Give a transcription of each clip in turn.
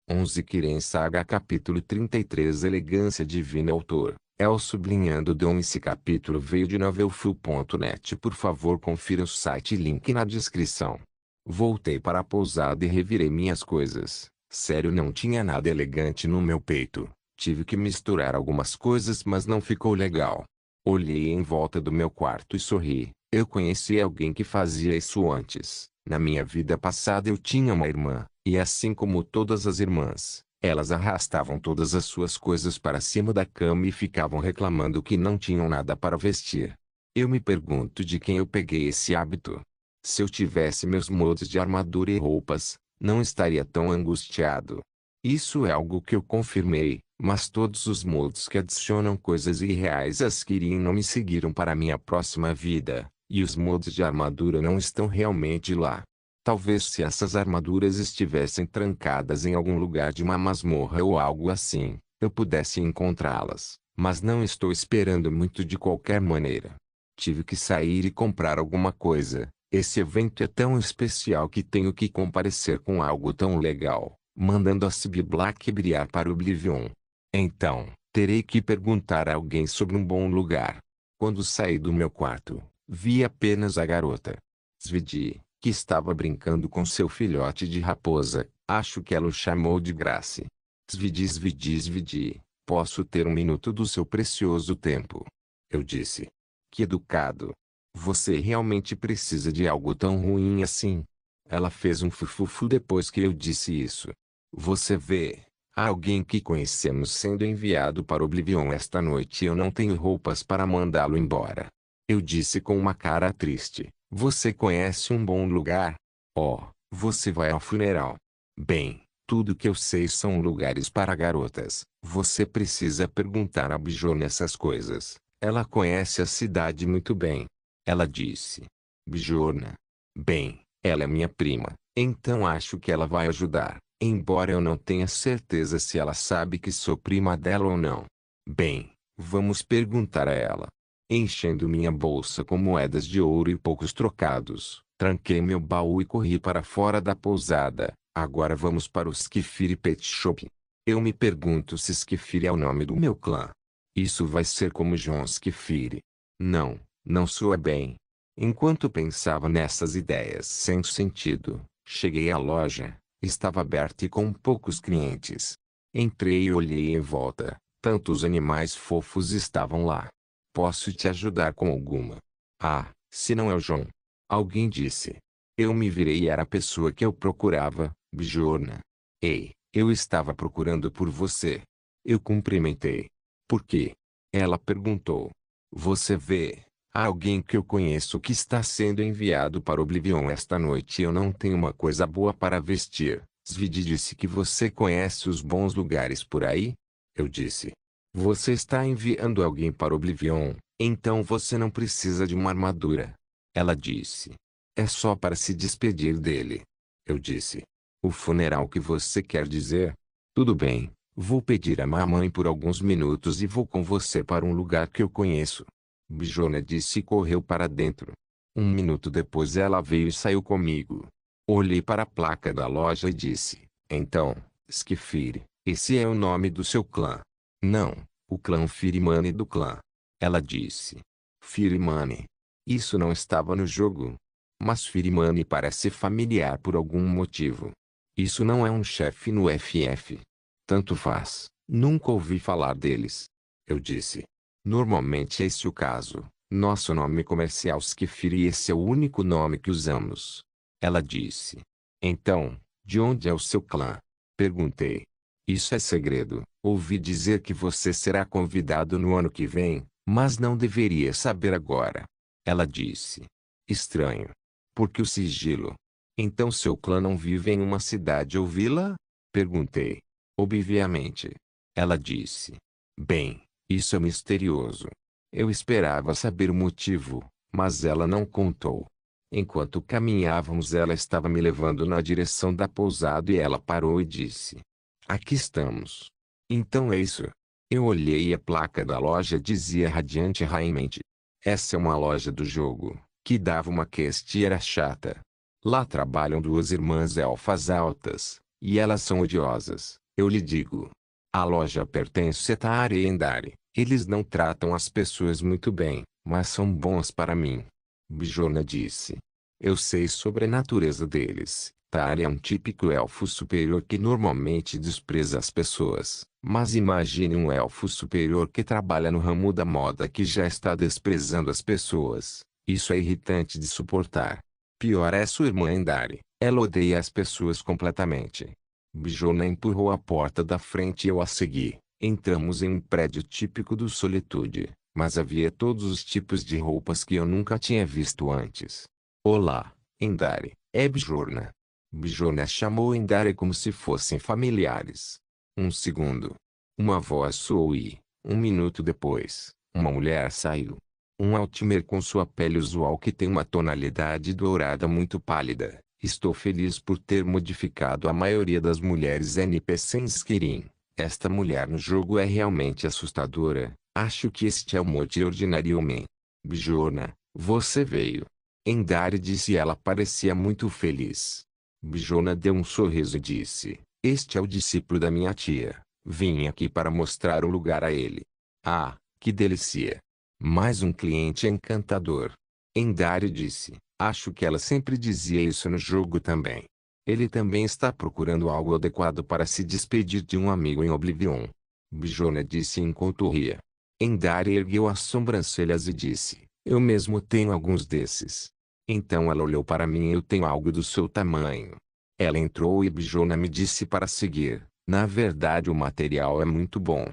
11 Kiren Saga Capítulo 33 Elegância Divina Autor, El sublinhando Dom. Esse capítulo veio de novelfull.net. Por favor confira o site, link na descrição. Voltei para a pousada e revirei minhas coisas. Sério, não tinha nada elegante no meu peito. Tive que misturar algumas coisas, mas não ficou legal. Olhei em volta do meu quarto e sorri. Eu conheci alguém que fazia isso antes. Na minha vida passada eu tinha uma irmã, e assim como todas as irmãs, elas arrastavam todas as suas coisas para cima da cama e ficavam reclamando que não tinham nada para vestir. Eu me pergunto de quem eu peguei esse hábito. Se eu tivesse meus moldes de armadura e roupas, não estaria tão angustiado. Isso é algo que eu confirmei, mas todos os moldes que adicionam coisas irreais às Kirin não me seguiram para minha próxima vida. E os moldes de armadura não estão realmente lá. Talvez se essas armaduras estivessem trancadas em algum lugar de uma masmorra ou algo assim, eu pudesse encontrá-las. Mas não estou esperando muito de qualquer maneira. Tive que sair e comprar alguma coisa. Esse evento é tão especial que tenho que comparecer com algo tão legal, mandando a Cibi Black brilhar para o Oblivion. Então, terei que perguntar a alguém sobre um bom lugar. Quando saí do meu quarto, vi apenas a garota Svidi, que estava brincando com seu filhote de raposa. Acho que ela o chamou de Grace. Svidi, Svidi, Svidi, posso ter um minuto do seu precioso tempo? Eu disse. Que educado. Você realmente precisa de algo tão ruim assim? Ela fez um fufufu depois que eu disse isso. Você vê, há alguém que conhecemos sendo enviado para Oblivion esta noite e eu não tenho roupas para mandá-lo embora. Eu disse com uma cara triste. Você conhece um bom lugar? Oh, você vai ao funeral. Bem, tudo que eu sei são lugares para garotas. Você precisa perguntar a Bjorn essas coisas. Ela conhece a cidade muito bem. Ela disse. Bjorn. Bem, ela é minha prima, então acho que ela vai ajudar, embora eu não tenha certeza se ela sabe que sou prima dela ou não. Bem, vamos perguntar a ela. Enchendo minha bolsa com moedas de ouro e poucos trocados, tranquei meu baú e corri para fora da pousada. Agora vamos para o Skifiri Pet Shop. Eu me pergunto se Skifiri é o nome do meu clã. Isso vai ser como John Skifiri. Não, não soa bem. Enquanto pensava nessas ideias sem sentido, cheguei à loja. Estava aberta e com poucos clientes. Entrei e olhei em volta. Tantos animais fofos estavam lá. Posso te ajudar com alguma? Ah, se não é o João. Alguém disse. Eu me virei e era a pessoa que eu procurava, Bjorn. Ei, eu estava procurando por você. Eu cumprimentei. Por quê? Ela perguntou. Você vê, há alguém que eu conheço que está sendo enviado para Oblivion esta noite e eu não tenho uma coisa boa para vestir. Svidi disse que você conhece os bons lugares por aí? Eu disse. Você está enviando alguém para Oblivion, então você não precisa de uma armadura. Ela disse. É só para se despedir dele. Eu disse. O funeral que você quer dizer? Tudo bem, vou pedir a mamãe por alguns minutos e vou com você para um lugar que eu conheço. Bjorn disse e correu para dentro. Um minuto depois ela veio e saiu comigo. Olhei para a placa da loja e disse. Então, Skifiri, esse é o nome do seu clã. Não, o clã Firimani do clã. Ela disse. Firimani. Isso não estava no jogo. Mas Firimani parece familiar por algum motivo. Isso não é um chefe no FF. Tanto faz, nunca ouvi falar deles. Eu disse. Normalmente é esse o caso. Nosso nome comercial Skifiri e esse é o único nome que usamos. Ela disse. Então, de onde é o seu clã? Perguntei. Isso é segredo. Ouvi dizer que você será convidado no ano que vem, mas não deveria saber agora. Ela disse. Estranho. Por que o sigilo? Então seu clã não vive em uma cidade ou vila? Perguntei. Obviamente. Ela disse. Bem, isso é misterioso. Eu esperava saber o motivo, mas ela não contou. Enquanto caminhávamos ela estava me levando na direção da pousada e ela parou e disse. Aqui estamos. Então é isso. Eu olhei e a placa da loja dizia Radiante Raiment. Essa é uma loja do jogo, que dava uma quest e era chata. Lá trabalham duas irmãs elfas altas, E elas são odiosas, eu lhe digo. A loja pertence a Tare e Endari. Eles não tratam as pessoas muito bem, mas são bons para mim. Bjorna disse. Eu sei sobre a natureza deles. Tare é um típico elfo superior que normalmente despreza as pessoas. Mas imagine um elfo superior que trabalha no ramo da moda que já está desprezando as pessoas. Isso é irritante de suportar. Pior é sua irmã Endari. Ela odeia as pessoas completamente. Bjorna empurrou a porta da frente e eu a segui. Entramos em um prédio típico do Solitude, mas havia todos os tipos de roupas que eu nunca tinha visto antes. Olá, Endari, é Bjorna. Bjorna chamou Endari como se fossem familiares. Um segundo. Uma voz soou e, um minuto depois, uma mulher saiu. Um Altimer com sua pele usual que tem uma tonalidade dourada muito pálida. Estou feliz por ter modificado a maioria das mulheres NPC em Skyrim. Esta mulher no jogo é realmente assustadora. Acho que este é o Mod Ordinary Homem. Bjorna, você veio. Endari disse e ela parecia muito feliz. Bjorna deu um sorriso e disse, este é o discípulo da minha tia. Vim aqui para mostrar o lugar a ele. Ah, que delícia. Mais um cliente encantador. Endari disse, acho que ela sempre dizia isso no jogo também. Ele também está procurando algo adequado para se despedir de um amigo em Oblivion. Bjorna disse enquanto ria. Endari ergueu as sobrancelhas e disse, eu mesmo tenho alguns desses. Então ela olhou para mim e eu tenho algo do seu tamanho. Ela entrou e Bjorna me disse para seguir. Na verdade o material é muito bom.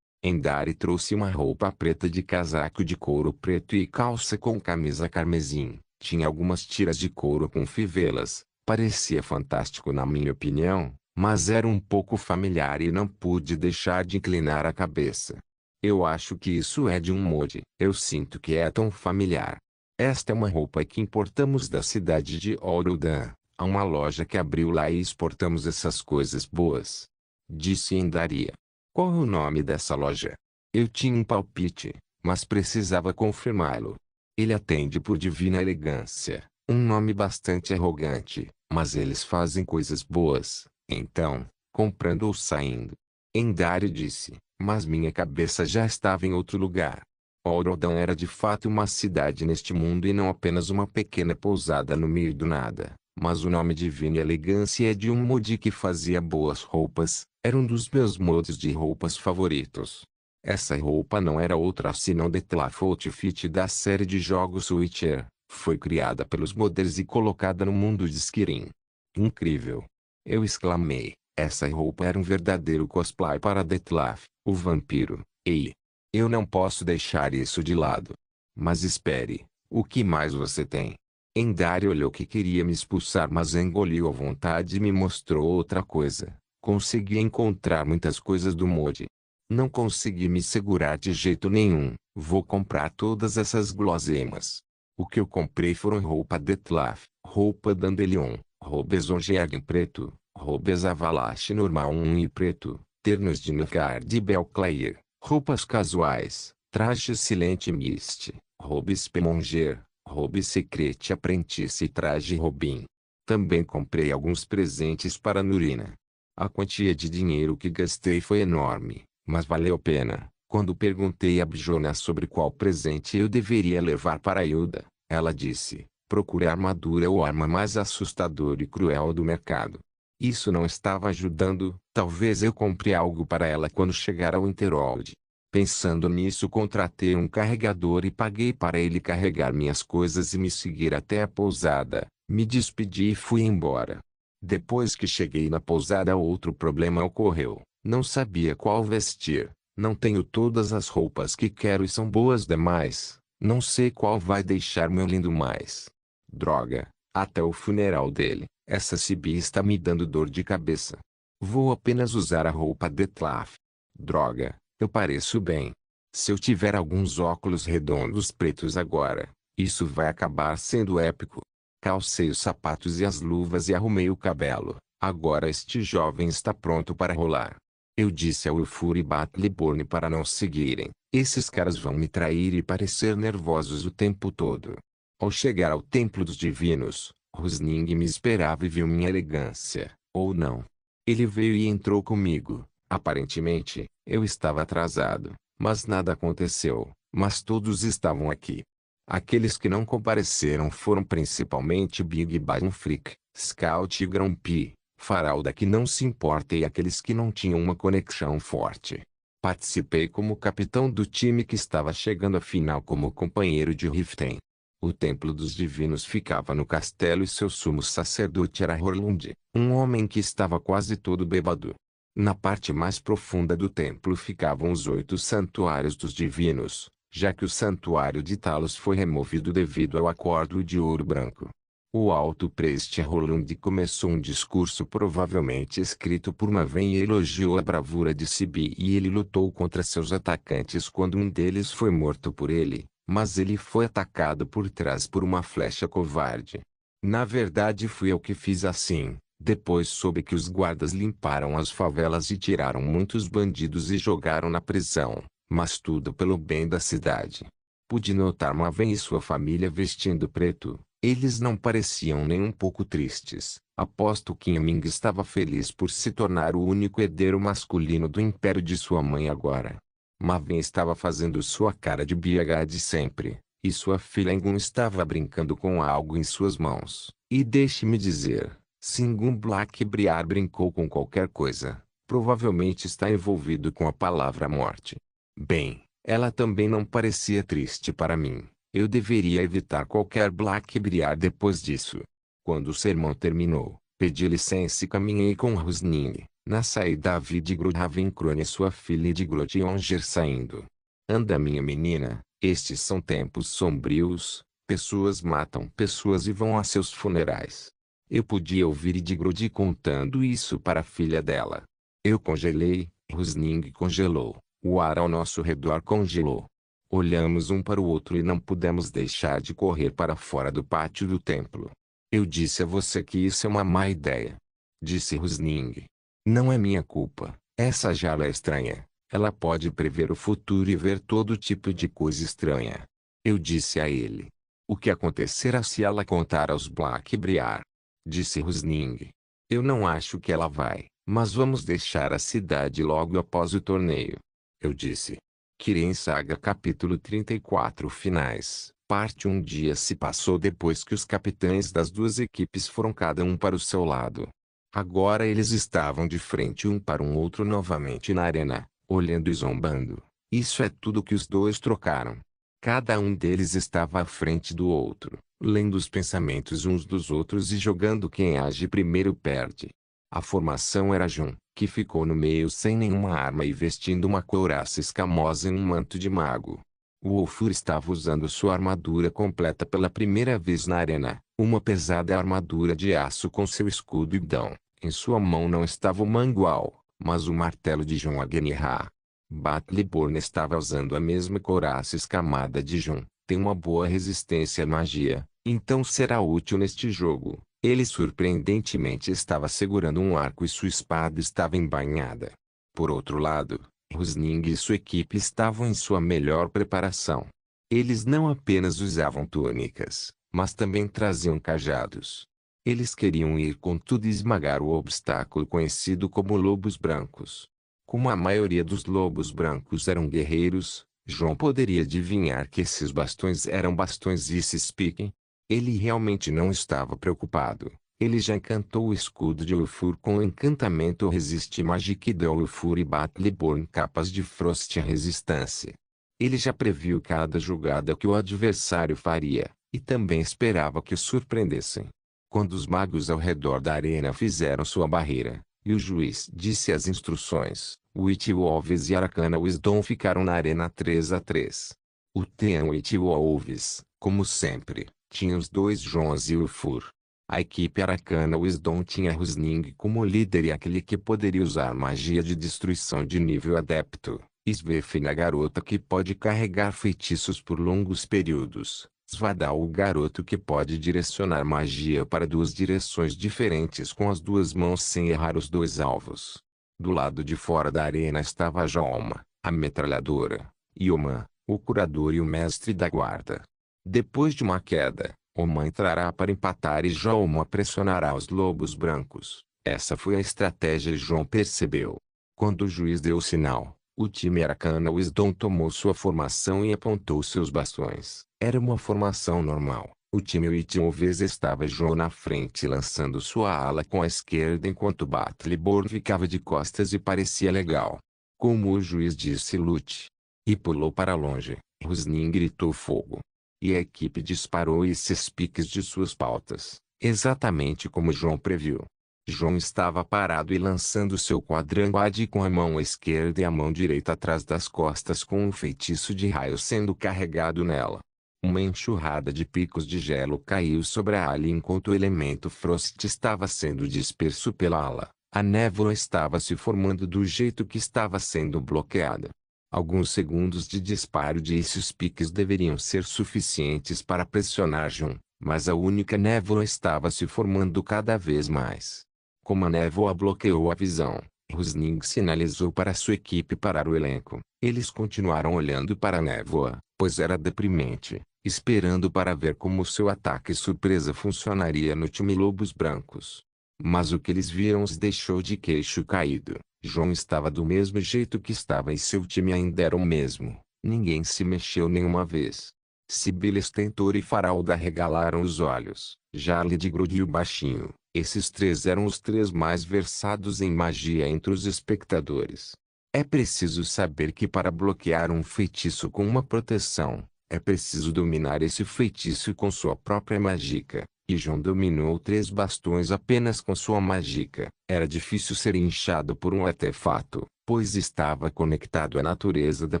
Endari trouxe uma roupa preta de casaco de couro preto e calça com camisa carmesim. Tinha algumas tiras de couro com fivelas. Parecia fantástico na minha opinião, mas era um pouco familiar e não pude deixar de inclinar a cabeça. Eu acho que isso é de um mod. Eu sinto que é tão familiar. Esta é uma roupa que importamos da cidade de Orodan. Há uma loja que abriu lá e exportamos essas coisas boas. Disse Endaria. Qual é o nome dessa loja? Eu tinha um palpite, mas precisava confirmá-lo. Ele atende por Divina Elegância, um nome bastante arrogante, mas eles fazem coisas boas, então, comprando ou saindo. Endari disse, mas minha cabeça já estava em outro lugar. Orodan era de fato uma cidade neste mundo e não apenas uma pequena pousada no meio do nada. Mas o nome Divina Elegância é de um mod que fazia boas roupas, era um dos meus mods de roupas favoritos. Essa roupa não era outra senão Detlef Outfit da série de jogos Witcher, foi criada pelos modders e colocada no mundo de Skyrim. Incrível! Eu exclamei, essa roupa era um verdadeiro cosplay para Detlef, o vampiro. Ei! Eu não posso deixar isso de lado. Mas espere, o que mais você tem? Endari olhou que queria me expulsar mas engoliu a vontade e me mostrou outra coisa. Consegui encontrar muitas coisas do mod. Não consegui me segurar de jeito nenhum. Vou comprar todas essas guloseimas. O que eu comprei foram roupa Detlef, roupa Dandelion, roupas Ongeag em preto, roupas Avalache normal 1 e preto, ternos de Nilfgaard e Belclair, roupas casuais, trajes Silent Mist, roupas Pemonger, Robe Secret Apprentice e traje Robin. Também comprei alguns presentes para Nurina. A quantia de dinheiro que gastei foi enorme, mas valeu a pena. Quando perguntei a Bjorna sobre qual presente eu deveria levar para Hilda, ela disse, procure a armadura ou arma mais assustadora e cruel do mercado. Isso não estava ajudando, talvez eu compre algo para ela quando chegar ao Winterhold. Pensando nisso contratei um carregador e paguei para ele carregar minhas coisas e me seguir até a pousada. Me despedi e fui embora. Depois que cheguei na pousada outro problema ocorreu. Não sabia qual vestir. Não tenho todas as roupas que quero e são boas demais. Não sei qual vai deixar meu lindo mais. Droga, até o funeral dele, essa Sibi está me dando dor de cabeça. Vou apenas usar a roupa Detlef. Droga. Eu pareço bem. Se eu tiver alguns óculos redondos pretos agora, isso vai acabar sendo épico. Calcei os sapatos e as luvas e arrumei o cabelo. Agora este jovem está pronto para rolar. Eu disse ao Ulfur e Battleborn para não seguirem. Esses caras vão me trair e parecer nervosos o tempo todo. Ao chegar ao Templo dos Divinos, Rosning me esperava e viu minha elegância, ou não. Ele veio e entrou comigo. Aparentemente, eu estava atrasado, mas nada aconteceu, mas todos estavam aqui. Aqueles que não compareceram foram principalmente Big Bang Freak, Scout e Grumpy, Faralda que não se importa e aqueles que não tinham uma conexão forte. Participei como capitão do time que estava chegando à final como companheiro de Riften. O templo dos divinos ficava no castelo e seu sumo sacerdote era Horlund, um homem que estava quase todo bêbado. Na parte mais profunda do templo ficavam os 8 santuários dos divinos, já que o santuário de Talos foi removido devido ao acordo de ouro branco. O alto preste Horlund começou um discurso provavelmente escrito por Maven e elogiou a bravura de Sibi e ele lutou contra seus atacantes quando um deles foi morto por ele, mas ele foi atacado por trás por uma flecha covarde. Na verdade fui eu que fiz assim. Depois soube que os guardas limparam as favelas e tiraram muitos bandidos e jogaram na prisão, mas tudo pelo bem da cidade. Pude notar Maven e sua família vestindo preto. Eles não pareciam nem um pouco tristes. Aposto que Ming estava feliz por se tornar o único herdeiro masculino do império de sua mãe agora. Maven estava fazendo sua cara de BH de sempre, e sua filha Ingun estava brincando com algo em suas mãos. E deixe-me dizer, se Ingun Black Briar brincou com qualquer coisa, provavelmente está envolvido com a palavra morte. Bem, ela também não parecia triste para mim. Eu deveria evitar qualquer Black Briar depois disso. Quando o sermão terminou, pedi licença e caminhei com Rusning. Na saída vi de Grudhavencrone e sua filha de Grotionger saindo. Anda minha menina, estes são tempos sombrios, pessoas matam pessoas e vão a seus funerais. Eu podia ouvir Digrod contando isso para a filha dela. Eu congelei, Rusning congelou, o ar ao nosso redor congelou. Olhamos um para o outro e não pudemos deixar de correr para fora do pátio do templo. Eu disse a você que isso é uma má ideia. Disse Rusning. Não é minha culpa, essa Jala é estranha. Ela pode prever o futuro e ver todo tipo de coisa estranha. Eu disse a ele. O que acontecerá se ela contar aos Black Briar? Disse Rusning. Eu não acho que ela vai, mas vamos deixar a cidade logo após o torneio. Eu disse. Kirin Saga capítulo 34 Finais, parte 1 dia se passou depois que os capitães das duas equipes foram cada um para o seu lado. Agora eles estavam de frente um para um outro novamente na arena, olhando e zombando. Isso é tudo que os dois trocaram. Cada um deles estava à frente do outro, lendo os pensamentos uns dos outros e jogando quem age primeiro perde. A formação era Jun, que ficou no meio sem nenhuma arma e vestindo uma couraça escamosa e um manto de mago. O Wolfur estava usando sua armadura completa pela primeira vez na arena, uma pesada armadura de aço com seu escudo e dão. Em sua mão não estava o mangual, mas o martelo de Jun Agenihá. Battleborn estava usando a mesma couraça escamada de Jun, tem uma boa resistência à magia, então será útil neste jogo. Ele surpreendentemente estava segurando um arco e sua espada estava embainhada. Por outro lado, Rusning e sua equipe estavam em sua melhor preparação. Eles não apenas usavam túnicas, mas também traziam cajados. Eles queriam ir com tudo e esmagar o obstáculo conhecido como lobos brancos. Como a maioria dos lobos brancos eram guerreiros, João poderia adivinhar que esses bastões eram bastões Ice-Speaking. Ele realmente não estava preocupado. Ele já encantou o escudo de Ulfur com o encantamento Resist Magic de Ulfur e Battleborn capas de Frost Resistência. Ele já previu cada jogada que o adversário faria, e também esperava que o surpreendessem. Quando os magos ao redor da arena fizeram sua barreira, e o juiz disse as instruções, Witch-Wolves e Arcana Wisdom ficaram na arena 3-3. O Team Witch-Wolves, como sempre, tinha os dois Jons e Ulfur. A equipe Arcana Wisdom tinha Rusning como líder e aquele que poderia usar magia de destruição de nível adepto. Svefn a garota que pode carregar feitiços por longos períodos. Svadal o garoto que pode direcionar magia para duas direções diferentes com as duas mãos sem errar os dois alvos. Do lado de fora da arena estava Jolma, a metralhadora, Yoman, o curador e o mestre da guarda. Depois de uma queda, Oma entrará para empatar e Jolma pressionará os lobos brancos. Essa foi a estratégia e João percebeu. Quando o juiz deu o sinal, o time Arcana Wisdom tomou sua formação e apontou seus bastões. Era uma formação normal. O time Wittenvez estava João na frente lançando sua ala com a esquerda enquanto Battleborn ficava de costas e parecia legal. Como o juiz disse lute. E pulou para longe. Rusnin gritou fogo. E a equipe disparou esses piques de suas pautas, exatamente como João previu. João estava parado e lançando seu quadranguade com a mão esquerda e a mão direita atrás das costas com um feitiço de raio sendo carregado nela. Uma enxurrada de picos de gelo caiu sobre a ala enquanto o elemento Frost estava sendo disperso pela ala. A névoa estava se formando do jeito que estava sendo bloqueada. Alguns segundos de disparo de esses piques deveriam ser suficientes para pressionar João, mas a única névoa estava se formando cada vez mais. Como a névoa bloqueou a visão, Rusning sinalizou para sua equipe parar o elenco. Eles continuaram olhando para a névoa, pois era deprimente, esperando para ver como seu ataque surpresa funcionaria no time Lobos Brancos. Mas o que eles viram os deixou de queixo caído. João estava do mesmo jeito que estava e seu time ainda era o mesmo. Ninguém se mexeu nenhuma vez. Sibylle Stentor e Faralda regalaram os olhos. Jarly de Groot e o Baixinho. Esses três eram os três mais versados em magia entre os espectadores. É preciso saber que para bloquear um feitiço com uma proteção, é preciso dominar esse feitiço com sua própria mágica. E João dominou 3 bastões apenas com sua mágica. Era difícil ser inchado por um artefato, pois estava conectado à natureza da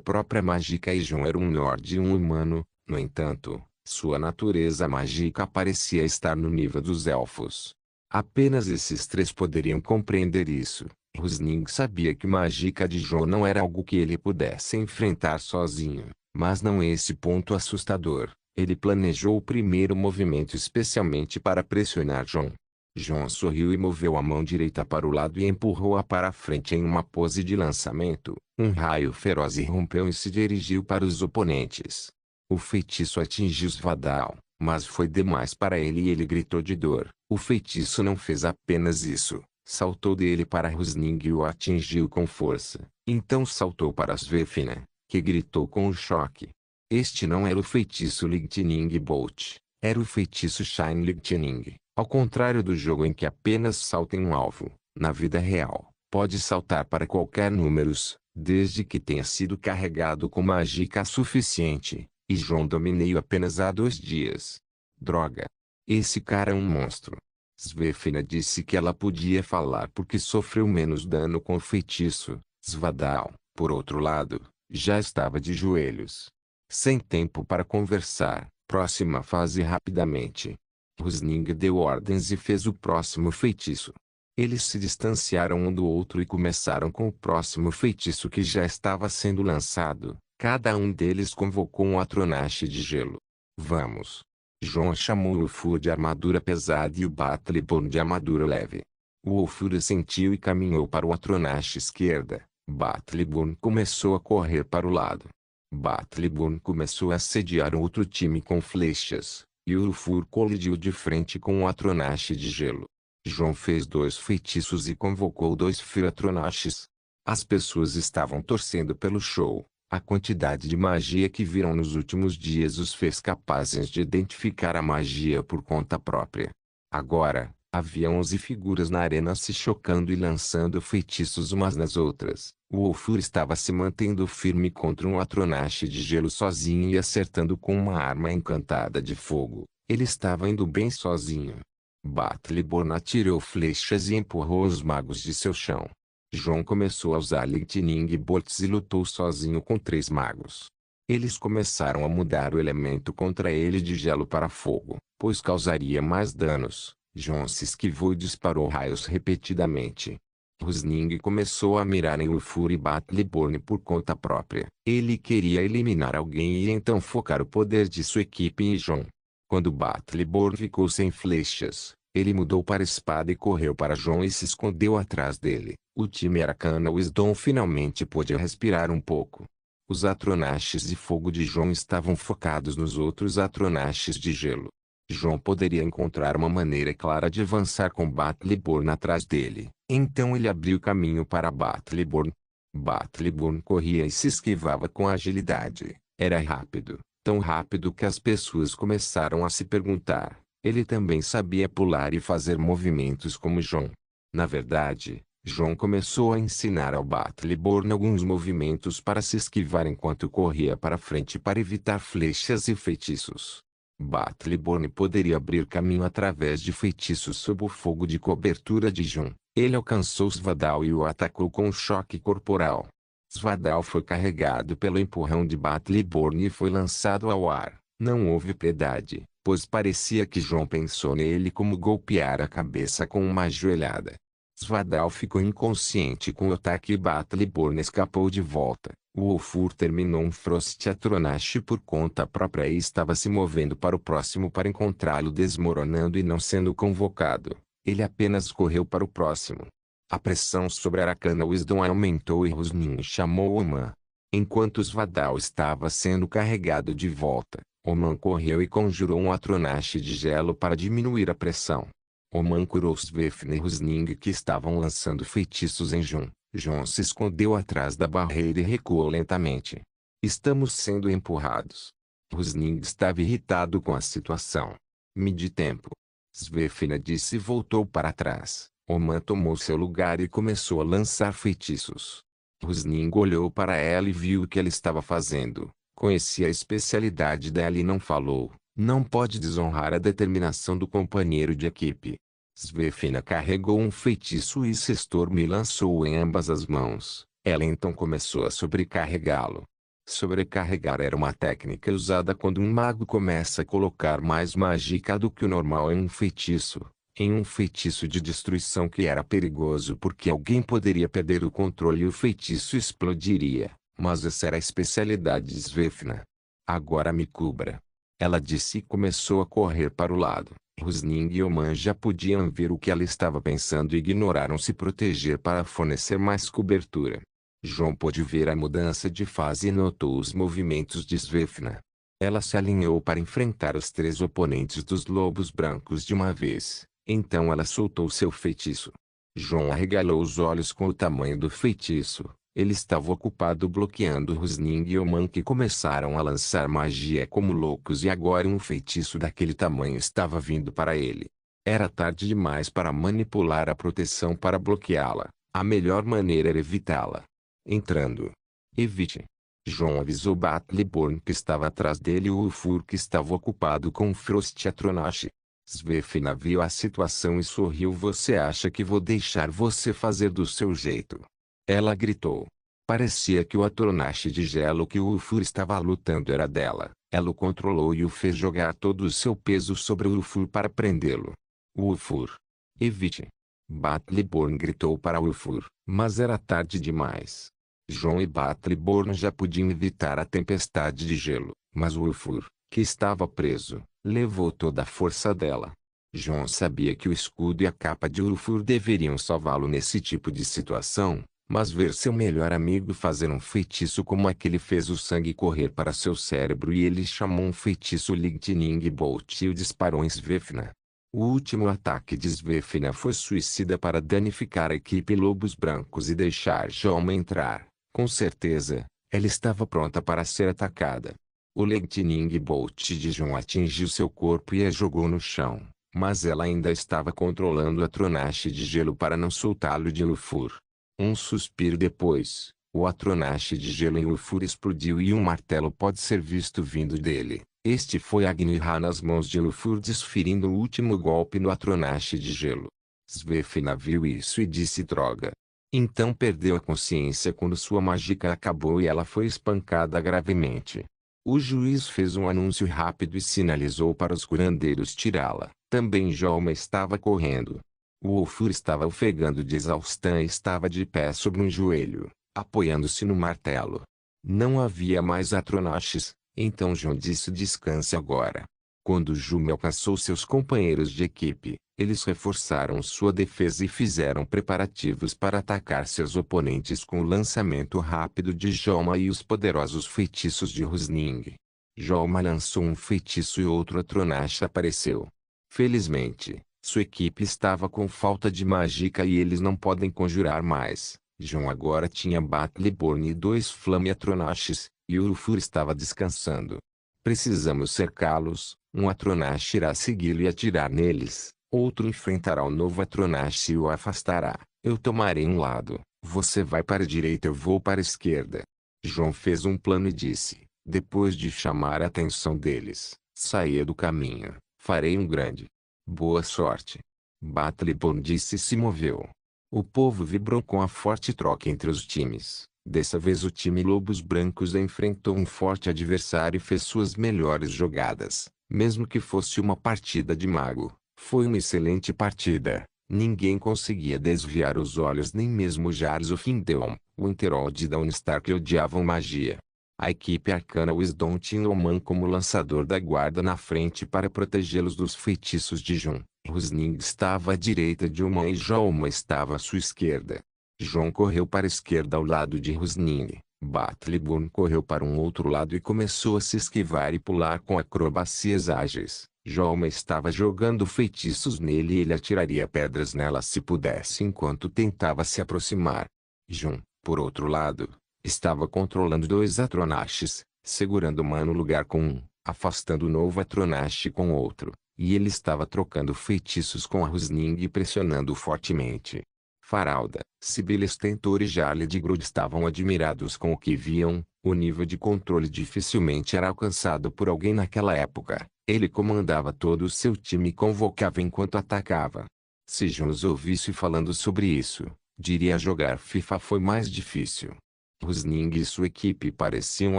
própria mágica e João era um Nord e um humano. No entanto, sua natureza mágica parecia estar no nível dos elfos. Apenas esses 3 poderiam compreender isso. Rusning sabia que mágica de João não era algo que ele pudesse enfrentar sozinho, mas não esse ponto assustador. Ele planejou o primeiro movimento especialmente para pressionar João. João sorriu e moveu a mão direita para o lado e empurrou-a para a frente em uma pose de lançamento. Um raio feroz irrompeu e se dirigiu para os oponentes. O feitiço atingiu Svadal, mas foi demais para ele e ele gritou de dor. O feitiço não fez apenas isso. Saltou dele para Rusning e o atingiu com força. Então saltou para Svefina, que gritou com um choque. Este não era o feitiço Lightning Bolt, era o feitiço Shine Lightning. Ao contrário do jogo em que apenas salta em um alvo, na vida real, pode saltar para qualquer números, desde que tenha sido carregado com mágica suficiente, e João dominei apenas há 2 dias. Droga! Esse cara é um monstro. Svefina disse que ela podia falar porque sofreu menos dano com o feitiço. Svadal, por outro lado, já estava de joelhos. Sem tempo para conversar, próxima fase rapidamente. Rusning deu ordens e fez o próximo feitiço. Eles se distanciaram um do outro e começaram com o próximo feitiço que já estava sendo lançado. Cada um deles convocou um Atronache de gelo. Vamos! João chamou o Ulfur de armadura pesada e o Battleborn de armadura leve. O Ulfur assentiu e caminhou para o Atronache esquerda. Battleborn começou a correr para o lado. Battleborn começou a assediar outro time com flechas, e Ulfur colidiu de frente com o Atronache de gelo. João fez 2 feitiços e convocou 2 Atronaches. As pessoas estavam torcendo pelo show. A quantidade de magia que viram nos últimos dias os fez capazes de identificar a magia por conta própria. Agora, havia 11 figuras na arena se chocando e lançando feitiços umas nas outras. O Ulfur estava se mantendo firme contra um Atronache de gelo sozinho e acertando com uma arma encantada de fogo. Ele estava indo bem sozinho. Battleborn atirou flechas e empurrou os magos de seu chão. João começou a usar Lightning Bolts e lutou sozinho com 3 magos. Eles começaram a mudar o elemento contra ele de gelo para fogo, pois causaria mais danos. João se esquivou e disparou raios repetidamente. Rusning começou a mirar em Ulfur e Battleborn por conta própria. Ele queria eliminar alguém e então focar o poder de sua equipe em João. Quando Battleborn ficou sem flechas, ele mudou para a espada e correu para João e se escondeu atrás dele. O time Arcana Wisdom finalmente pôde respirar um pouco. Os Atronaches de fogo de João estavam focados nos outros Atronaches de gelo. João poderia encontrar uma maneira clara de avançar com Battleborn atrás dele. Então ele abriu caminho para Battleborn. Battleborn corria e se esquivava com agilidade. Era rápido, tão rápido que as pessoas começaram a se perguntar: ele também sabia pular e fazer movimentos como João? Na verdade, João começou a ensinar ao Battleborn alguns movimentos para se esquivar enquanto corria para frente para evitar flechas e feitiços. Battleborn poderia abrir caminho através de feitiços sob o fogo de cobertura de João. Ele alcançou Svadal e o atacou com um choque corporal. Svadal foi carregado pelo empurrão de Battleborn e foi lançado ao ar. Não houve piedade, pois parecia que João pensou nele como golpear a cabeça com uma joelhada. Svadal ficou inconsciente com o ataque e Battleborn escapou de volta. O Ulfur terminou um Frost Atronash por conta própria e estava se movendo para o próximo para encontrá-lo desmoronando e não sendo convocado. Ele apenas correu para o próximo. A pressão sobre Arcana Wisdom aumentou e Rusnin chamou Oman. Enquanto Svadal estava sendo carregado de volta, Oman correu e conjurou um Atronash de gelo para diminuir a pressão. Oman curou Svefn e Rusning que estavam lançando feitiços em João. João se escondeu atrás da barreira e recuou lentamente. Estamos sendo empurrados. Rusning estava irritado com a situação. Me dê tempo. Svefna disse e voltou para trás. Oman tomou seu lugar e começou a lançar feitiços. Rusning olhou para ela e viu o que ela estava fazendo. Conhecia a especialidade dela e não falou. Não pode desonrar a determinação do companheiro de equipe. Svefna carregou um feitiço e Sestor me lançou em ambas as mãos. Ela então começou a sobrecarregá-lo. Sobrecarregar era uma técnica usada quando um mago começa a colocar mais mágica do que o normal em um feitiço. Em um feitiço de destruição que era perigoso porque alguém poderia perder o controle e o feitiço explodiria. Mas essa era a especialidade de Svefna. Agora me cubra. Ela disse e começou a correr para o lado. Rusning e Oman já podiam ver o que ela estava pensando e ignoraram se proteger para fornecer mais cobertura. João pôde ver a mudança de fase e notou os movimentos de Svefna. Ela se alinhou para enfrentar os 3 oponentes dos lobos brancos de uma vez. Então ela soltou seu feitiço. João arregalou os olhos com o tamanho do feitiço. Ele estava ocupado bloqueando Rusning e Oman que começaram a lançar magia como loucos e agora um feitiço daquele tamanho estava vindo para ele. Era tarde demais para manipular a proteção para bloqueá-la. A melhor maneira era evitá-la. Entrando. Evite. João avisou Battleborn que estava atrás dele e o Ulfur que estava ocupado com Frost Atronash. Svefna viu a situação e sorriu. Você acha que vou deixar você fazer do seu jeito? Ela gritou. Parecia que o Atronash de gelo que o Ulfur estava lutando era dela. Ela o controlou e o fez jogar todo o seu peso sobre o Ulfur para prendê-lo. Ulfur. Evite. Battleborn gritou para Ulfur, mas era tarde demais. João e Battleborn já podiam evitar a tempestade de gelo, mas o Ulfur, que estava preso, levou toda a força dela. João sabia que o escudo e a capa de Ulfur deveriam salvá-lo nesse tipo de situação, mas ver seu melhor amigo fazer um feitiço como aquele fez o sangue correr para seu cérebro e ele chamou um feitiço Lightning Bolt e o disparou em Svefna. O último ataque de Svefna foi suicida para danificar a equipe Lobos Brancos e deixar João entrar. Com certeza, ela estava pronta para ser atacada. O Lightning Bolt de João atingiu seu corpo e a jogou no chão, mas ela ainda estava controlando a Atronash de gelo para não soltá-lo de Ulfur. Um suspiro depois, o Atronash de gelo em Ulfur explodiu e um martelo pode ser visto vindo dele. Este foi Agnihá nas mãos de Ulfur desferindo o último golpe no Atronash de gelo. Svefna viu isso e disse droga. Então perdeu a consciência quando sua mágica acabou e ela foi espancada gravemente. O juiz fez um anúncio rápido e sinalizou para os curandeiros tirá-la. Também Jolma estava correndo. O Ulfur estava ofegando de exaustão e estava de pé sobre um joelho, apoiando-se no martelo. Não havia mais Atronachs, então João disse descanse agora. Quando Jume alcançou seus companheiros de equipe, eles reforçaram sua defesa e fizeram preparativos para atacar seus oponentes com o lançamento rápido de Jolma e os poderosos feitiços de Rusning. Joelma lançou um feitiço e outro Atronash apareceu. Felizmente, sua equipe estava com falta de mágica e eles não podem conjurar mais. João agora tinha Battleborn e 2 Flame Atronachs, e Urufur estava descansando. Precisamos cercá-los, um Atronash irá segui-lo e atirar neles, outro enfrentará o novo Atronash e o afastará. Eu tomarei um lado, você vai para a direita, eu vou para a esquerda. João fez um plano e disse, depois de chamar a atenção deles, saia do caminho, farei um grande. Boa sorte. Battleborn disse e se moveu. O povo vibrou com a forte troca entre os times. Dessa vez o time Lobos Brancos enfrentou um forte adversário e fez suas melhores jogadas, mesmo que fosse uma partida de mago. Foi uma excelente partida. Ninguém conseguia desviar os olhos, nem mesmo Jars of Indeon, o Interod da Unistar, que odiavam magia. A equipe Arcana Wisdom tinha Oman como lançador da guarda na frente para protegê-los dos feitiços de Jun. Rusning estava à direita de Oman e Joelma estava à sua esquerda. João correu para a esquerda ao lado de Rusning. Battleborn correu para um outro lado e começou a se esquivar e pular com acrobacias ágeis. Joelma estava jogando feitiços nele e ele atiraria pedras nela se pudesse enquanto tentava se aproximar. Jun, por outro lado, estava controlando 2 Atronachs, segurando uma no lugar com um, afastando o novo Atronash com outro, e ele estava trocando feitiços com a Rusning e pressionando fortemente. Faralda, Sibyl Stentor e Jarle de Grood estavam admirados com o que viam. O nível de controle dificilmente era alcançado por alguém naquela época. Ele comandava todo o seu time e convocava enquanto atacava. Se Jun os ouvisse falando sobre isso, diria jogar FIFA foi mais difícil. Rusning e sua equipe pareciam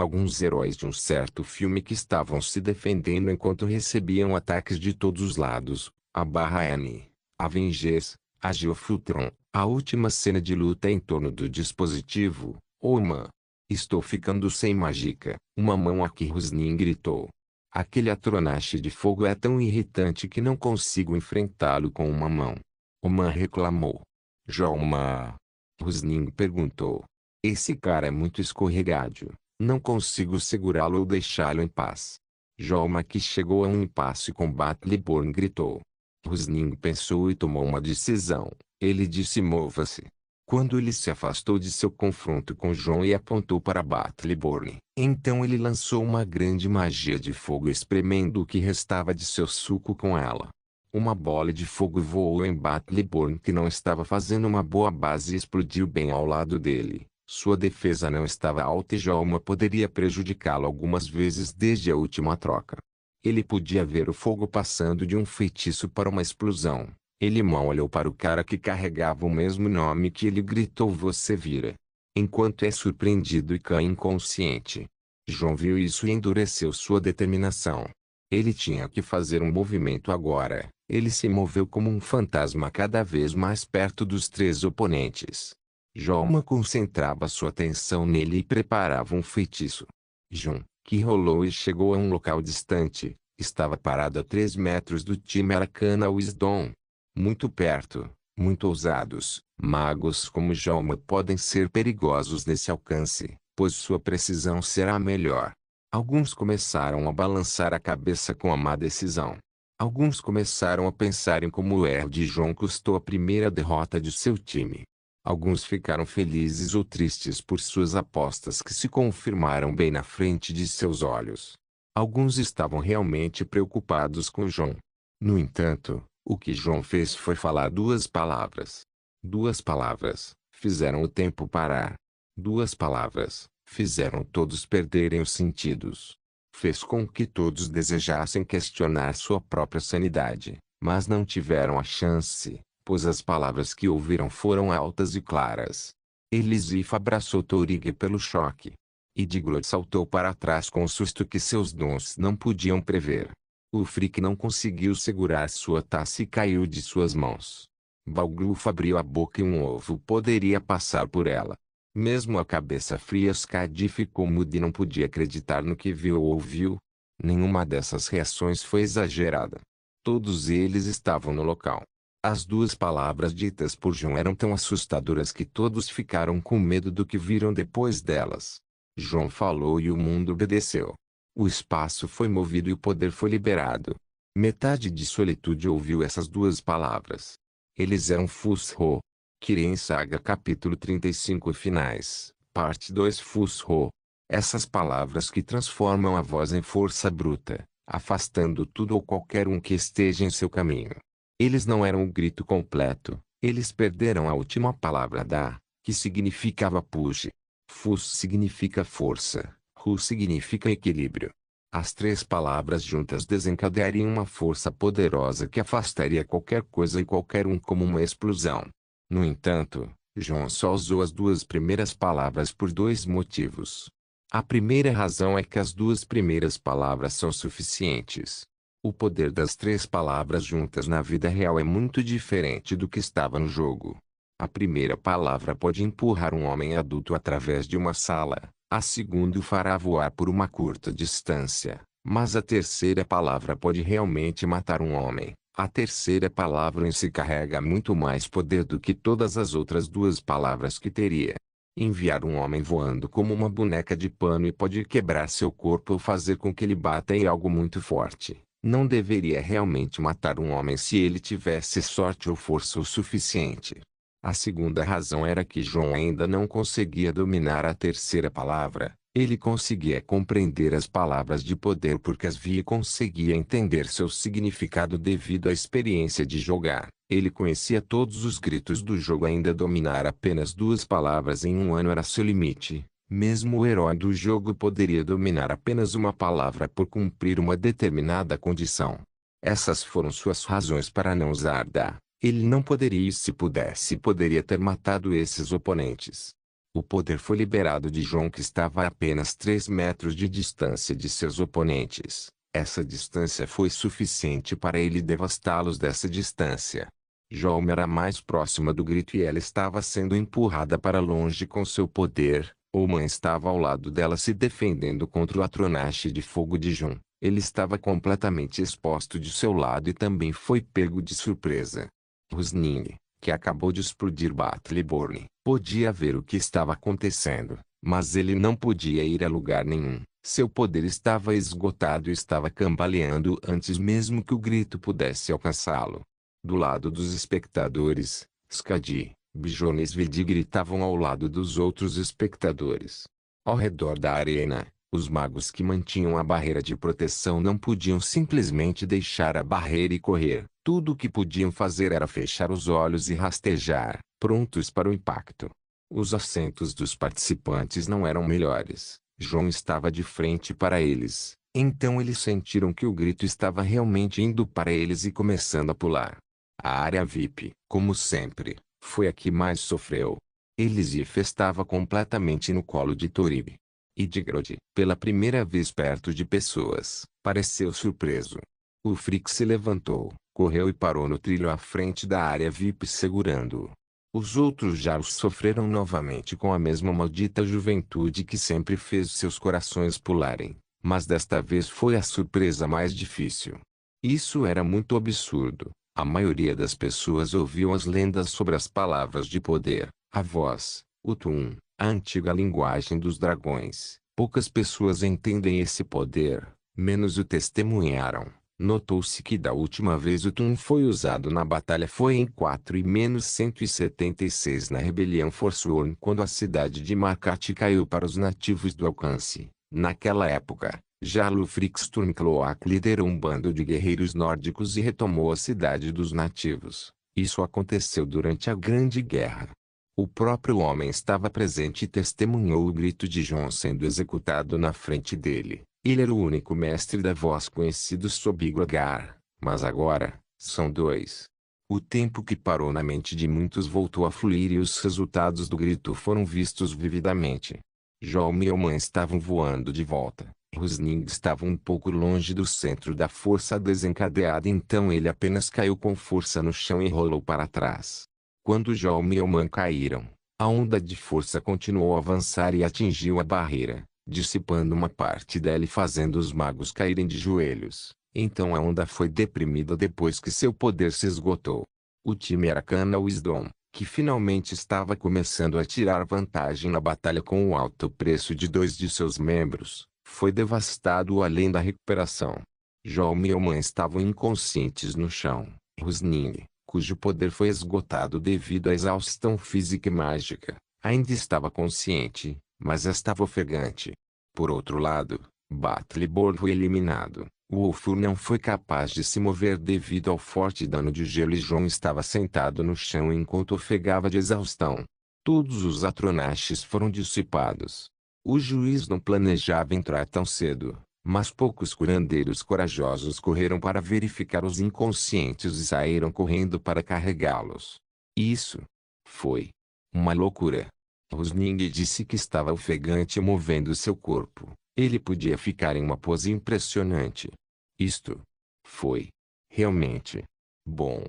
alguns heróis de um certo filme que estavam se defendendo enquanto recebiam ataques de todos os lados. A barra N, Avengers, a Geofutron, a última cena de luta em torno do dispositivo, Oman. Estou ficando sem mágica. Uma mão aqui, Rusning gritou. Aquele Atronash de fogo é tão irritante que não consigo enfrentá-lo com uma mão. Oman reclamou. Joelma? Rusning perguntou. Esse cara é muito escorregadio. Não consigo segurá-lo ou deixá-lo em paz. Joelma, que chegou a um impasse com Battleborn, gritou. Rusning pensou e tomou uma decisão. Ele disse: mova-se. Quando ele se afastou de seu confronto com João e apontou para Battleborn, então ele lançou uma grande magia de fogo, espremendo o que restava de seu suco com ela. Uma bola de fogo voou em Battleborn, que não estava fazendo uma boa base, e explodiu bem ao lado dele. Sua defesa não estava alta e Joelma poderia prejudicá-lo algumas vezes desde a última troca. Ele podia ver o fogo passando de um feitiço para uma explosão. Ele mal olhou para o cara que carregava o mesmo nome que ele, gritou: você vira. Enquanto é surpreendido e cai inconsciente. João viu isso e endureceu sua determinação. Ele tinha que fazer um movimento agora. Ele se moveu como um fantasma cada vez mais perto dos 3 oponentes. Joelma concentrava sua atenção nele e preparava um feitiço. Jun, que rolou e chegou a um local distante, estava parado a 3 metros do time Arcana Wisdom. Muito perto, muito ousados. Magos como Joelma podem ser perigosos nesse alcance, pois sua precisão será melhor. Alguns começaram a balançar a cabeça com a má decisão. Alguns começaram a pensar em como o erro de João custou a primeira derrota de seu time. Alguns ficaram felizes ou tristes por suas apostas que se confirmaram bem na frente de seus olhos. Alguns estavam realmente preocupados com João. No entanto, o que João fez foi falar 2 palavras. 2 palavras fizeram o tempo parar. 2 palavras fizeram todos perderem os sentidos. Fez com que todos desejassem questionar sua própria sanidade, mas não tiveram a chance, pois as palavras que ouviram foram altas e claras. Elisif abraçou Torig pelo choque. E Diglot saltou para trás com o susto que seus dons não podiam prever. O Frick não conseguiu segurar sua taça e caiu de suas mãos. Balgluf abriu a boca e um ovo poderia passar por ela. Mesmo a cabeça fria Skadi ficou muda e não podia acreditar no que viu ou ouviu. Nenhuma dessas reações foi exagerada. Todos eles estavam no local. As 2 palavras ditas por João eram tão assustadoras que todos ficaram com medo do que viram depois delas. João falou e o mundo obedeceu. O espaço foi movido e o poder foi liberado. Metade de Solitude ouviu essas duas palavras. Eles eram Fusro. Kirin Saga capítulo 35 Finais, parte 2 Fusro. Essas palavras que transformam a voz em força bruta, afastando tudo ou qualquer um que esteja em seu caminho. Eles não eram o grito completo, eles perderam a última palavra da, que significava push. Fus significa força, Ru significa equilíbrio. As três palavras juntas desencadeariam uma força poderosa que afastaria qualquer coisa e qualquer um como uma explosão. No entanto, John só usou as duas primeiras palavras por dois motivos. A primeira razão é que as duas primeiras palavras são suficientes. O poder das três palavras juntas na vida real é muito diferente do que estava no jogo. A primeira palavra pode empurrar um homem adulto através de uma sala, a segunda o fará voar por uma curta distância, mas a terceira palavra pode realmente matar um homem. A terceira palavra em si carrega muito mais poder do que todas as outras duas palavras que teria. Enviar um homem voando como uma boneca de pano e pode quebrar seu corpo ou fazer com que ele bata em algo muito forte. Não deveria realmente matar um homem se ele tivesse sorte ou força o suficiente. A segunda razão era que John ainda não conseguia dominar a terceira palavra. Ele conseguia compreender as palavras de poder porque as via e conseguia entender seu significado devido à experiência de jogar. Ele conhecia todos os gritos do jogo. Ainda dominar apenas duas palavras em um ano era seu limite. Mesmo o herói do jogo poderia dominar apenas uma palavra por cumprir uma determinada condição. Essas foram suas razões para não usar da. Ele não poderia e se pudesse poderia ter matado esses oponentes. O poder foi liberado de John que estava a apenas 3 metros de distância de seus oponentes. Essa distância foi suficiente para ele devastá-los dessa distância. John era mais próxima do grito e ela estava sendo empurrada para longe com seu poder. Oman estava ao lado dela se defendendo contra o atronache de fogo de John. Ele estava completamente exposto de seu lado e também foi pego de surpresa. Rusning, que acabou de explodir Battleborn, podia ver o que estava acontecendo, mas ele não podia ir a lugar nenhum. Seu poder estava esgotado e estava cambaleando antes mesmo que o grito pudesse alcançá-lo. Do lado dos espectadores, Skadi, Bijon e Svidi gritavam ao lado dos outros espectadores. Ao redor da arena, os magos que mantinham a barreira de proteção não podiam simplesmente deixar a barreira e correr. Tudo o que podiam fazer era fechar os olhos e rastejar, prontos para o impacto. Os assentos dos participantes não eram melhores. John estava de frente para eles. Então eles sentiram que o grito estava realmente indo para eles e começando a pular. A área VIP, como sempre, foi a que mais sofreu. Elizif estava completamente no colo de Torib. E Digrod, pela primeira vez perto de pessoas, pareceu surpreso. O Frick se levantou, correu e parou no trilho à frente da área VIP segurando-o. Os outros Jarls sofreram novamente com a mesma maldita juventude que sempre fez seus corações pularem, mas desta vez foi a surpresa mais difícil. Isso era muito absurdo. A maioria das pessoas ouviam as lendas sobre as palavras de poder, a voz, o Tum, a antiga linguagem dos dragões. Poucas pessoas entendem esse poder, menos o testemunharam. Notou-se que da última vez o Tum foi usado na batalha foi em 4 e 176 na rebelião Forsworn quando a cidade de Makati caiu para os nativos do alcance. Naquela época, Jarl Frick Stormcloak liderou um bando de guerreiros nórdicos e retomou a cidade dos nativos. Isso aconteceu durante a Grande Guerra. O próprio homem estava presente e testemunhou o grito de Jon sendo executado na frente dele. Ele era o único mestre da voz conhecido sob Grogar, mas agora, são dois. O tempo que parou na mente de muitos voltou a fluir e os resultados do grito foram vistos vividamente. Jon e Oman estavam voando de volta. Rusning estava um pouco longe do centro da força desencadeada, então ele apenas caiu com força no chão e rolou para trás. Quando Jon e Oman caíram, a onda de força continuou a avançar e atingiu a barreira, dissipando uma parte dela e fazendo os magos caírem de joelhos. Então a onda foi deprimida depois que seu poder se esgotou. O time Arcana Wisdom, que finalmente estava começando a tirar vantagem na batalha com o alto preço de 2 de seus membros, foi devastado além da recuperação. João e minha mãe estavam inconscientes no chão. Rusning, cujo poder foi esgotado devido à exaustão física e mágica, ainda estava consciente, mas estava ofegante. Por outro lado, Battleborn foi eliminado. O Ulfur não foi capaz de se mover devido ao forte dano de gelo e João estava sentado no chão enquanto ofegava de exaustão. Todos os Atronachs foram dissipados. O juiz não planejava entrar tão cedo, mas poucos curandeiros corajosos correram para verificar os inconscientes e saíram correndo para carregá-los. Isso foi uma loucura. Rusning disse que estava ofegante e movendo seu corpo. Ele podia ficar em uma pose impressionante. Isto foi realmente bom.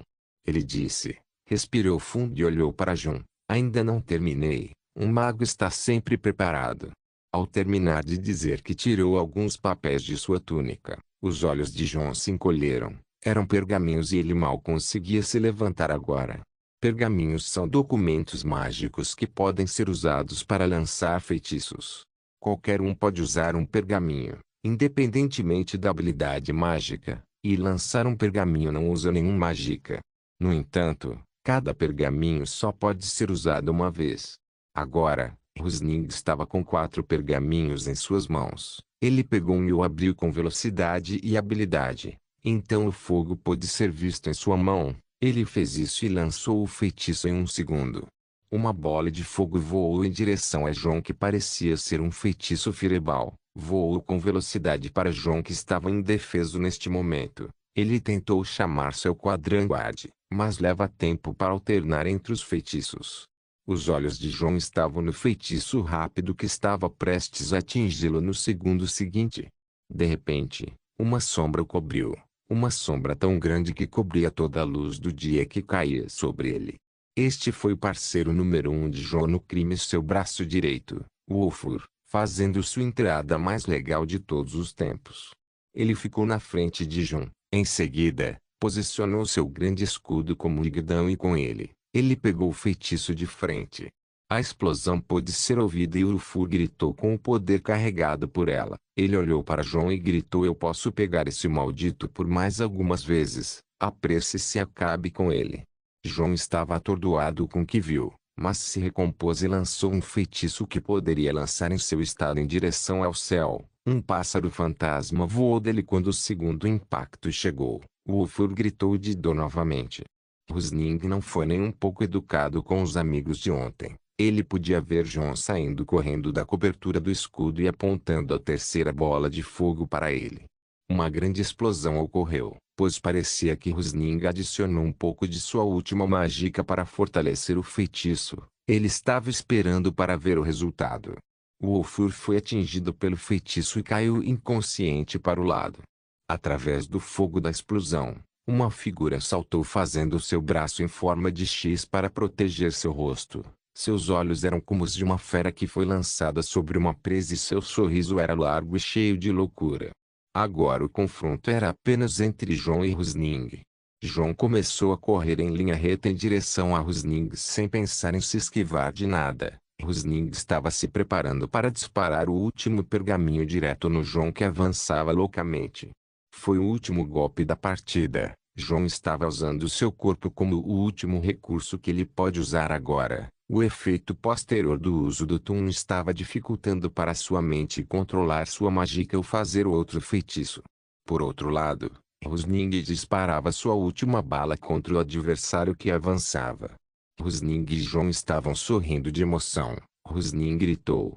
Ele disse, respirou fundo e olhou para Jun. Ainda não terminei. Um mago está sempre preparado. Ao terminar de dizer que tirou alguns papéis de sua túnica, os olhos de John se encolheram. Eram pergaminhos e ele mal conseguia se levantar agora. Pergaminhos são documentos mágicos que podem ser usados para lançar feitiços. Qualquer um pode usar um pergaminho, independentemente da habilidade mágica, e lançar um pergaminho não usa nenhuma mágica. No entanto, cada pergaminho só pode ser usado uma vez. Agora, Rusning estava com 4 pergaminhos em suas mãos. Ele pegou um e o abriu com velocidade e habilidade. Então o fogo pôde ser visto em sua mão. Ele fez isso e lançou o feitiço em um segundo. Uma bola de fogo voou em direção a João que parecia ser um feitiço fireball. Voou com velocidade para João que estava indefeso neste momento. Ele tentou chamar seu quadranguard, mas leva tempo para alternar entre os feitiços. Os olhos de João estavam no feitiço rápido que estava prestes a atingi-lo no segundo seguinte. De repente, uma sombra o cobriu. Uma sombra tão grande que cobria toda a luz do dia que caía sobre ele. Este foi o parceiro número 1 de João no crime, seu braço direito, o Ulfur, fazendo sua entrada mais legal de todos os tempos. Ele ficou na frente de João. Em seguida, posicionou seu grande escudo como guidão e com ele, ele pegou o feitiço de frente. A explosão pôde ser ouvida e Ulfur gritou com o poder carregado por ela. Ele olhou para João e gritou: eu posso pegar esse maldito por mais algumas vezes, apresse-se e acabe com ele. João estava atordoado com o que viu, mas se recompôs e lançou um feitiço que poderia lançar em seu estado em direção ao céu. Um pássaro fantasma voou dele quando o segundo impacto chegou. O Ulfur gritou de dor novamente. Rusning não foi nem um pouco educado com os amigos de ontem. Ele podia ver João saindo correndo da cobertura do escudo e apontando a terceira bola de fogo para ele. Uma grande explosão ocorreu, pois parecia que Rusning adicionou um pouco de sua última mágica para fortalecer o feitiço. Ele estava esperando para ver o resultado. O Ulfur foi atingido pelo feitiço e caiu inconsciente para o lado. Através do fogo da explosão, uma figura saltou fazendo seu braço em forma de X para proteger seu rosto. Seus olhos eram como os de uma fera que foi lançada sobre uma presa e seu sorriso era largo e cheio de loucura. Agora o confronto era apenas entre João e Rusning. João começou a correr em linha reta em direção a Rusning sem pensar em se esquivar de nada. Rusning estava se preparando para disparar o último pergaminho direto no João que avançava loucamente. Foi o último golpe da partida. João estava usando seu corpo como o último recurso que ele pode usar agora. O efeito posterior do uso do Tum estava dificultando para sua mente controlar sua mágica ou fazer outro feitiço. Por outro lado, Rusning disparava sua última bala contra o adversário que avançava. Rusning e João estavam sorrindo de emoção. Rusning gritou: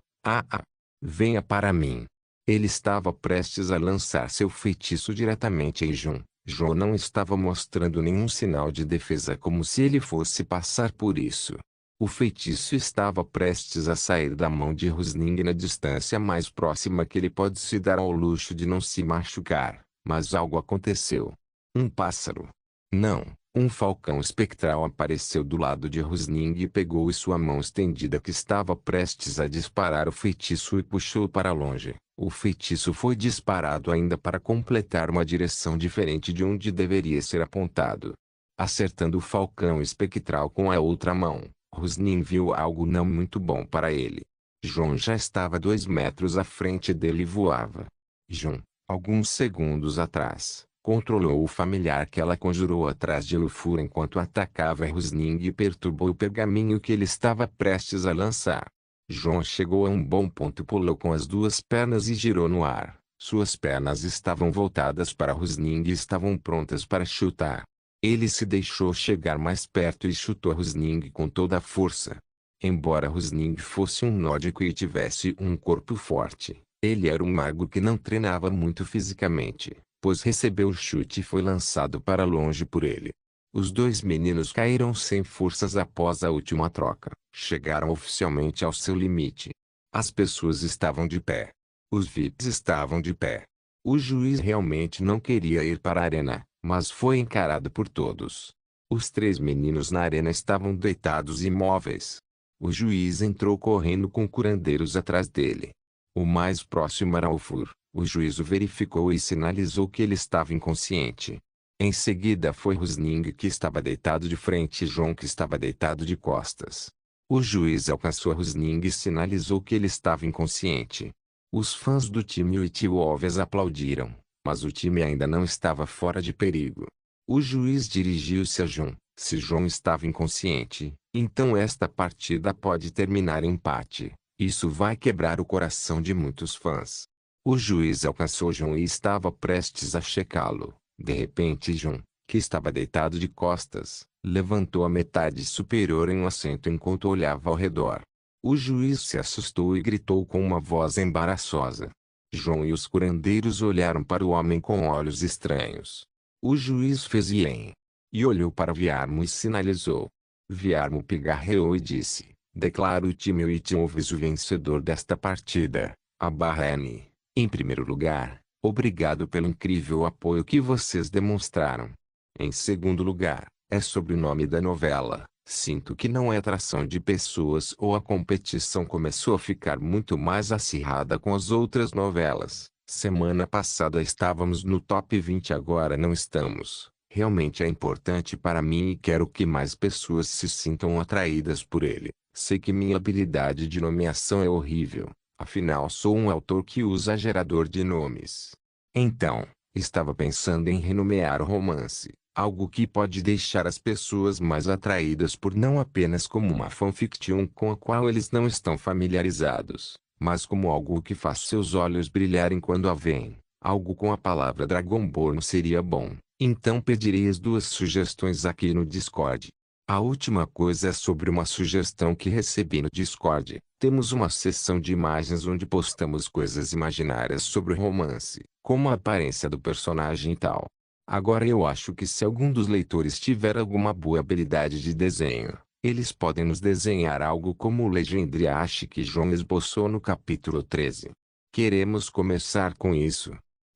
venha para mim. Ele estava prestes a lançar seu feitiço diretamente em João. João não estava mostrando nenhum sinal de defesa como se ele fosse passar por isso. O feitiço estava prestes a sair da mão de Rusning na distância mais próxima que ele pode se dar ao luxo de não se machucar, mas algo aconteceu. Um pássaro. Não, um falcão espectral apareceu do lado de Rusning e pegou sua mão estendida que estava prestes a disparar o feitiço e puxou para longe. O feitiço foi disparado ainda para completar uma direção diferente de onde deveria ser apontado. Acertando o falcão espectral com a outra mão, Rusning viu algo não muito bom para ele. João já estava 2 metros à frente dele e voava. João, alguns segundos atrás, controlou o familiar que ela conjurou atrás de Lufur enquanto atacava Rusning e perturbou o pergaminho que ele estava prestes a lançar. João chegou a um bom ponto, pulou com as duas pernas e girou no ar. Suas pernas estavam voltadas para Rusning e estavam prontas para chutar. Ele se deixou chegar mais perto e chutou Rusning com toda a força. Embora Rusning fosse um nórdico e tivesse um corpo forte, ele era um mago que não treinava muito fisicamente, pois recebeu o chute e foi lançado para longe por ele. Os dois meninos caíram sem forças após a última troca. Chegaram oficialmente ao seu limite. As pessoas estavam de pé. Os VIPs estavam de pé. O juiz realmente não queria ir para a arena, mas foi encarado por todos. Os três meninos na arena estavam deitados imóveis. O juiz entrou correndo com curandeiros atrás dele. O mais próximo era Ulfur. O juiz o verificou e sinalizou que ele estava inconsciente. Em seguida foi Rusning, que estava deitado de frente, e João, que estava deitado de costas. O juiz alcançou Rusning e sinalizou que ele estava inconsciente. Os fãs do time White Wolves aplaudiram, mas o time ainda não estava fora de perigo. O juiz dirigiu-se a João. Se João estava inconsciente, então esta partida pode terminar em empate. Isso vai quebrar o coração de muitos fãs. O juiz alcançou João e estava prestes a checá-lo. De repente João, que estava deitado de costas, levantou a metade superior em um assento enquanto olhava ao redor. O juiz se assustou e gritou com uma voz embaraçosa. João e os curandeiros olharam para o homem com olhos estranhos. O juiz fez ien. E olhou para Viarmo e sinalizou. Viarmo pigarreou e disse: declaro o time White Wolves o vencedor desta partida. A barra N. Em primeiro lugar, obrigado pelo incrível apoio que vocês demonstraram. Em segundo lugar, é sobre o nome da novela. Sinto que não é atração de pessoas ou a competição começou a ficar muito mais acirrada com as outras novelas. Semana passada estávamos no top 20, agora não estamos. Realmente é importante para mim e quero que mais pessoas se sintam atraídas por ele. Sei que minha habilidade de nomeação é horrível, afinal sou um autor que usa gerador de nomes. Então, estava pensando em renomear o romance, algo que pode deixar as pessoas mais atraídas por não apenas como uma fanfiction com a qual eles não estão familiarizados, mas como algo que faz seus olhos brilharem quando a veem. Algo com a palavra Dragonborn seria bom. Então pedirei as duas sugestões aqui no Discord. A última coisa é sobre uma sugestão que recebi no Discord. Temos uma seção de imagens onde postamos coisas imaginárias sobre o romance, como a aparência do personagem e tal. Agora eu acho que se algum dos leitores tiver alguma boa habilidade de desenho, eles podem nos desenhar algo como o Legendriache que João esboçou no capítulo 13. Queremos começar com isso.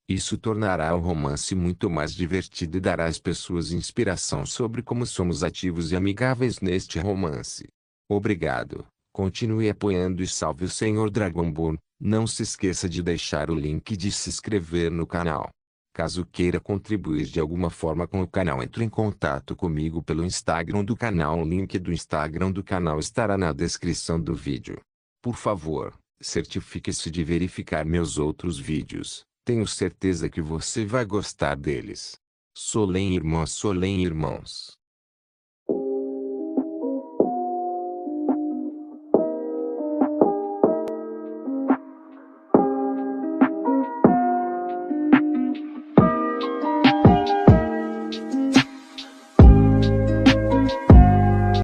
Isso tornará o romance muito mais divertido e dará às pessoas inspiração sobre como somos ativos e amigáveis neste romance. Obrigado. Continue apoiando e salve o Senhor Dragonborn. Não se esqueça de deixar o link de se inscrever no canal. Caso queira contribuir de alguma forma com o canal, entre em contato comigo pelo Instagram do canal. O link do Instagram do canal estará na descrição do vídeo. Por favor, certifique-se de verificar meus outros vídeos. Tenho certeza que você vai gostar deles. Solem irmãos.